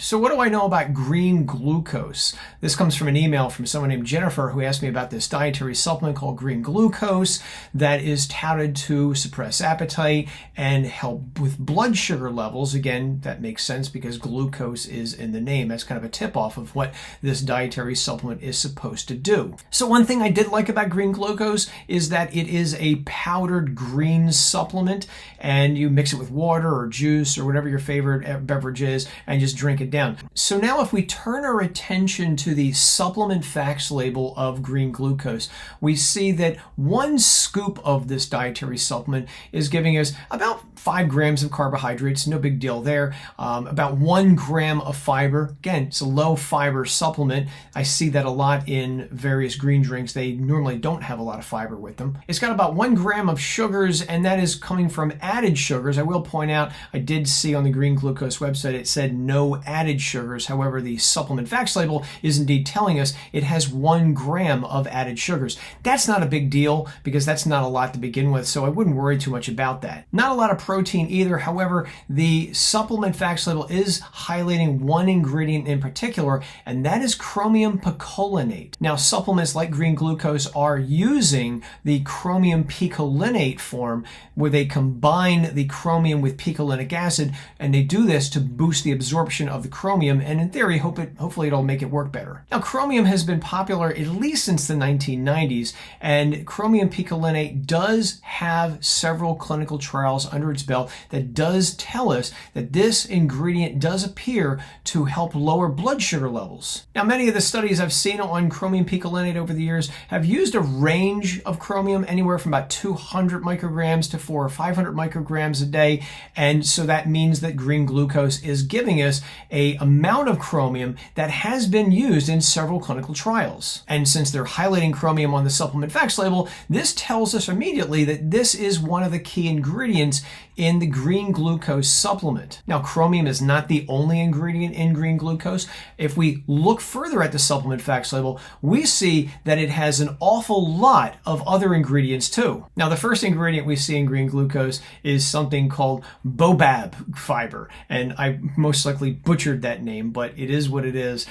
So what do I know about green glucose? This comes from an email from someone named Jennifer who asked me about this dietary supplement called green glucose that is touted to suppress appetite and help with blood sugar levels. Again, that makes sense because glucose is in the name. That's kind of a tip-off of what this dietary supplement is supposed to do. So one thing I did like about green glucose is that it is a powdered green supplement, and you mix it with water or juice or whatever your favorite beverage is and just drink it down. So now if we turn our attention to the supplement facts label of green glucose, we see that 1 scoop of this dietary supplement is giving us about 5 grams of carbohydrates, no big deal there, about 1 gram of fiber. Again, it's a low fiber supplement. I see that a lot in various green drinks. They normally don't have a lot of fiber with them. It's got about 1 gram of sugars, and that is coming from added sugars. I will point out, I did see on the green glucose website it said no added sugars. However, the supplement facts label is indeed telling us it has 1 gram of added sugars. That's not a big deal because that's not a lot to begin with, so I wouldn't worry too much about that. Not a lot of protein either. However, the supplement facts label is highlighting one ingredient in particular, and that is chromium picolinate. Now, supplements like green glucose are using the chromium picolinate form where they combine the chromium with picolinic acid, and they do this to boost the absorption of the chromium, and in theory, hopefully it'll make it work better. Now, chromium has been popular at least since the 1990s, and chromium picolinate does have several clinical trials under its belt that does tell us that this ingredient does appear to help lower blood sugar levels. Now, many of the studies I've seen on chromium picolinate over the years have used a range of chromium anywhere from about 200 micrograms to 400 or 500 micrograms a day, and so that means that green glucose is giving us a amount of chromium that has been used in several clinical trials. And since they're highlighting chromium on the supplement facts label, this tells us immediately that this is one of the key ingredients in the green glucose supplement. Now, chromium is not the only ingredient in green glucose. If we look further at the supplement facts label, we see that it has an awful lot of other ingredients too. Now, the first ingredient we see in green glucose is something called Bab fiber, and I most likely butchered that name, but it is what it is.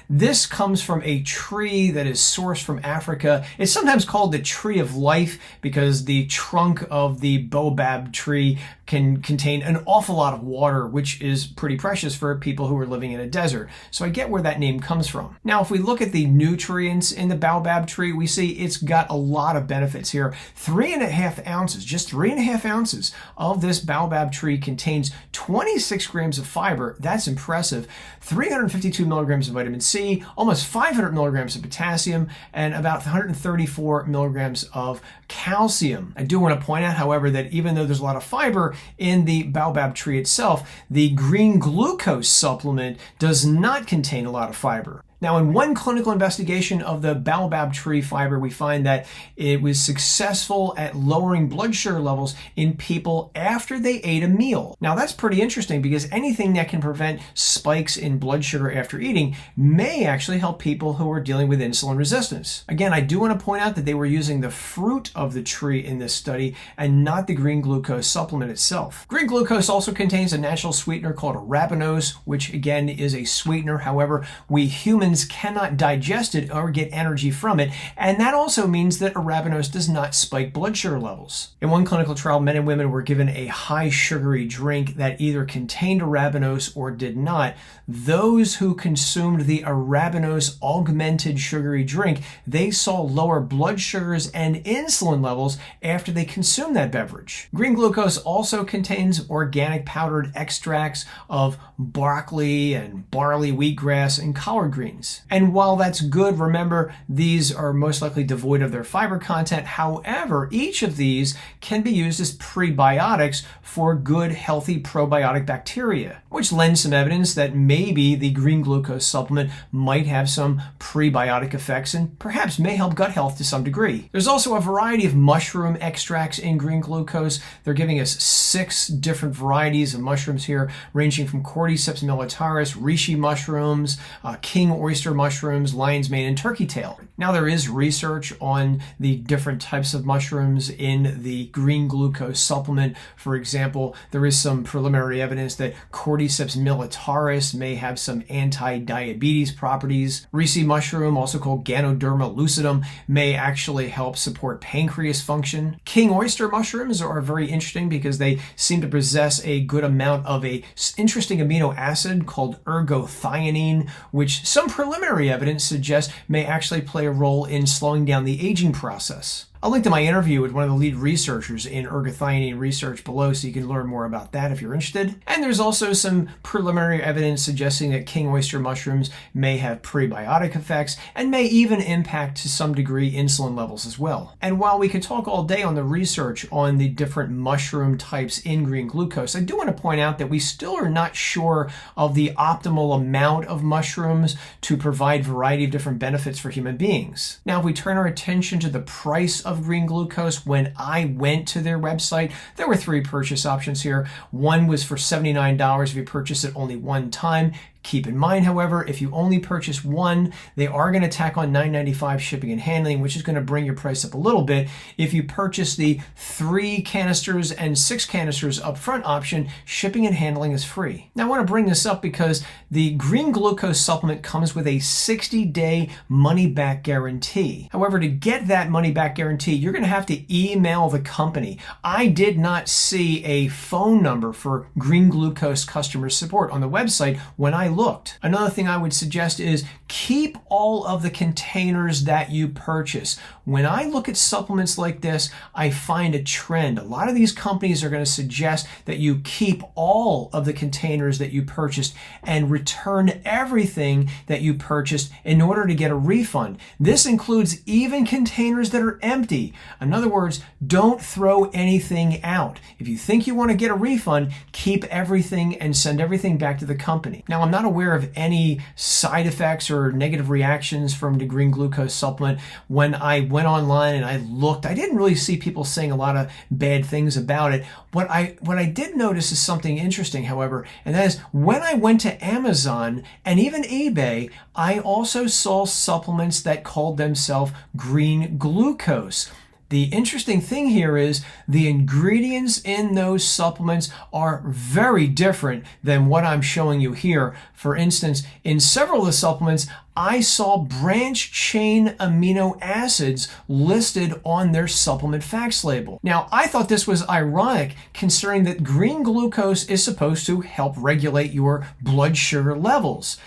This comes from a tree that is sourced from Africa. It's sometimes called the tree of life because the trunk of the Bab tree can contain an awful lot of water, which is pretty precious for people who are living in a desert. So I get where that name comes from. Now, if we look at the nutrients in the Bab tree, we see it's got a lot of benefits here. 3.5 ounces, just 3.5 ounces of this Bab tree contains 26 grams of fiber. That's impressive. 352 milligrams of vitamin C, almost 500 milligrams of potassium, and about 134 milligrams of calcium. I do want to point out, however, that even though there's a lot of fiber in the Bab tree itself, the green glucose supplement does not contain a lot of fiber. Now, in one clinical investigation of the Bab tree fiber, we find that it was successful at lowering blood sugar levels in people after they ate a meal. Now, that's pretty interesting because anything that can prevent spikes in blood sugar after eating may actually help people who are dealing with insulin resistance. Again, I do want to point out that they were using the fruit of the tree in this study and not the green glucose supplement itself. Green glucose also contains a natural sweetener called arabinose, which again is a sweetener. However, we humans cannot digest it or get energy from it, and that also means that arabinose does not spike blood sugar levels. In one clinical trial, men and women were given a high sugary drink that either contained arabinose or did not. Those who consumed the arabinose augmented sugary drink, they saw lower blood sugars and insulin levels after they consumed that beverage. Green glucose also contains organic powdered extracts of broccoli and barley, wheatgrass, and collard greens. And while that's good, remember, these are most likely devoid of their fiber content. However, each of these can be used as prebiotics for good, healthy probiotic bacteria, which lends some evidence that maybe the green glucose supplement might have some prebiotic effects and perhaps may help gut health to some degree. There's also a variety of mushroom extracts in green glucose. They're giving us 6 different varieties of mushrooms here, ranging from Cordyceps militaris, reishi mushrooms, king oyster mushrooms, lion's mane, and turkey tail. Now, there is research on the different types of mushrooms in the green glucose supplement. For example, there is some preliminary evidence that Cordyceps militaris may have some anti-diabetes properties. Reishi mushroom, also called Ganoderma lucidum, may actually help support pancreas function. King oyster mushrooms are very interesting because they seem to possess a good amount of a interesting amino acid called ergothioneine, which some preliminary evidence suggests may actually play a role in slowing down the aging process. I'll link to my interview with one of the lead researchers in ergothioneine research below so you can learn more about that if you're interested. And there's also some preliminary evidence suggesting that king oyster mushrooms may have prebiotic effects and may even impact to some degree insulin levels as well. And while we could talk all day on the research on the different mushroom types in green glucose, I do want to point out that we still are not sure of the optimal amount of mushrooms to provide a variety of different benefits for human beings. Now, if we turn our attention to the price of green glucose, when I went to their website, there were 3 purchase options here. One was for $79 if you purchase it only one time. Keep in mind, however, if you only purchase one, they are going to tack on $9.95 shipping and handling, which is going to bring your price up a little bit. If you purchase the 3 canisters and 6 canisters upfront option, shipping and handling is free. Now, I want to bring this up because the green glucose supplement comes with a 60-day money-back guarantee. However, to get that money-back guarantee, you're going to have to email the company. I did not see a phone number for green glucose customer support on the website when I looked. Another thing I would suggest is keep all of the containers that you purchase. When I look at supplements like this, I find a trend. A lot of these companies are going to suggest that you keep all of the containers that you purchased and return everything that you purchased in order to get a refund. This includes even containers that are empty. In other words, don't throw anything out. If you think you want to get a refund, keep everything and send everything back to the company. Now, I'm not aware of any side effects or negative reactions from the green glucose supplement. When I went online and I looked, I didn't really see people saying a lot of bad things about it. What I did notice is something interesting, however, and that is when I went to Amazon and even eBay, I also saw supplements that called themselves green glucose. The interesting thing here is the ingredients in those supplements are very different than what I'm showing you here. For instance, in several of the supplements, I saw branch chain amino acids listed on their supplement facts label. Now, I thought this was ironic considering that green glucose is supposed to help regulate your blood sugar levels.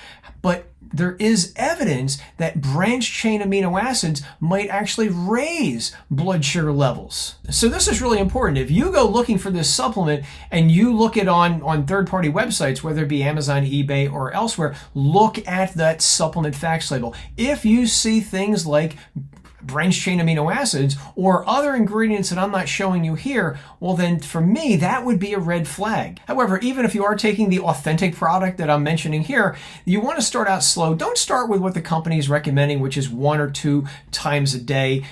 But there is evidence that branch chain amino acids might actually raise blood sugar levels. So this is really important. If you go looking for this supplement and you look it on third-party websites, whether it be Amazon, eBay, or elsewhere, look at that supplement facts label. If you see things like branch chain amino acids or other ingredients that I'm not showing you here, well then for me that would be a red flag. However, even if you are taking the authentic product that I'm mentioning here, you want to start out slow. Don't start with what the company is recommending, which is 1 or 2 times a day.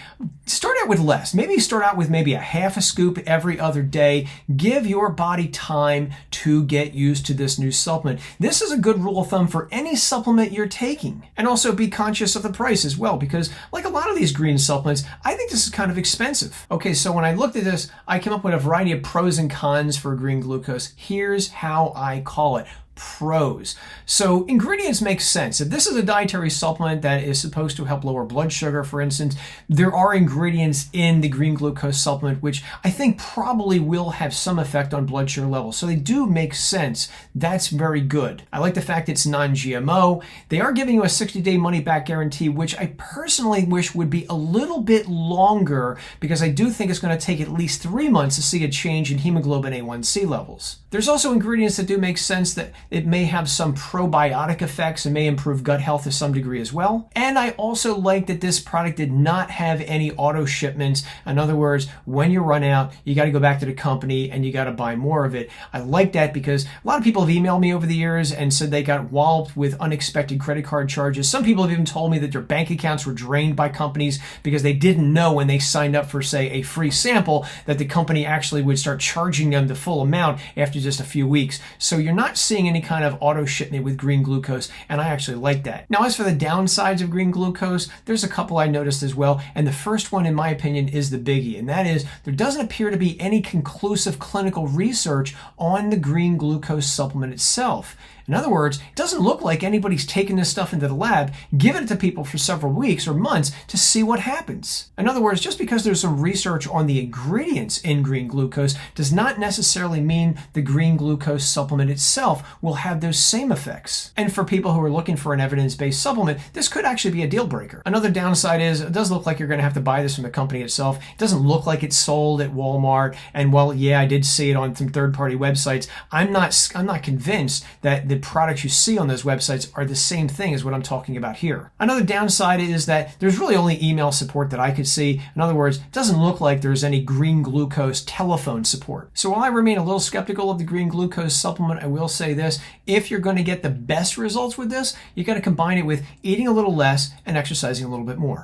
Start out with less. Maybe start out with maybe a half a scoop every other day. Give your body time to get used to this new supplement. This is a good rule of thumb for any supplement you're taking. And also be conscious of the price as well, because like a lot of these green supplements, I think this is kind of expensive. Okay, so when I looked at this, I came up with a variety of pros and cons for green glucose. Here's how I call it. Pros. So ingredients make sense. If this is a dietary supplement that is supposed to help lower blood sugar, for instance, there are ingredients in the green glucose supplement which I think probably will have some effect on blood sugar levels. So they do make sense. That's very good. I like the fact it's non-GMO. They are giving you a 60-day money-back guarantee, which I personally wish would be a little bit longer because I do think it's going to take at least 3 months to see a change in hemoglobin A1C levels. There's also ingredients that do make sense that it may have some probiotic effects and may improve gut health to some degree as well. And I also like that this product did not have any auto shipments. In other words, when you run out, you got to go back to the company and you got to buy more of it. I like that because a lot of people have emailed me over the years and said they got walloped with unexpected credit card charges. Some people have even told me that their bank accounts were drained by companies because they didn't know when they signed up for, say, a free sample that the company actually would start charging them the full amount after just a few weeks. So you're not seeing any any kind of auto shipment with green glucose, and I actually like that. Now, as for the downsides of green glucose, there's a couple I noticed as well, and the first one, in my opinion, is the biggie, and that is there doesn't appear to be any conclusive clinical research on the green glucose supplement itself. In other words, it doesn't look like anybody's taken this stuff into the lab, given it to people for several weeks or months to see what happens. In other words, just because there's some research on the ingredients in green glucose does not necessarily mean the green glucose supplement itself will have those same effects. And for people who are looking for an evidence-based supplement, this could actually be a deal breaker. Another downside is it does look like you're going to have to buy this from the company itself. It doesn't look like it's sold at Walmart. And while, yeah, I did see it on some third-party websites, I'm not convinced that the products you see on those websites are the same thing as what I'm talking about here. Another downside is that there's really only email support that I could see. In other words, it doesn't look like there's any green glucose telephone support. So while I remain a little skeptical of the green glucose supplement, I will say this: if you're going to get the best results with this, you got to combine it with eating a little less and exercising a little bit more.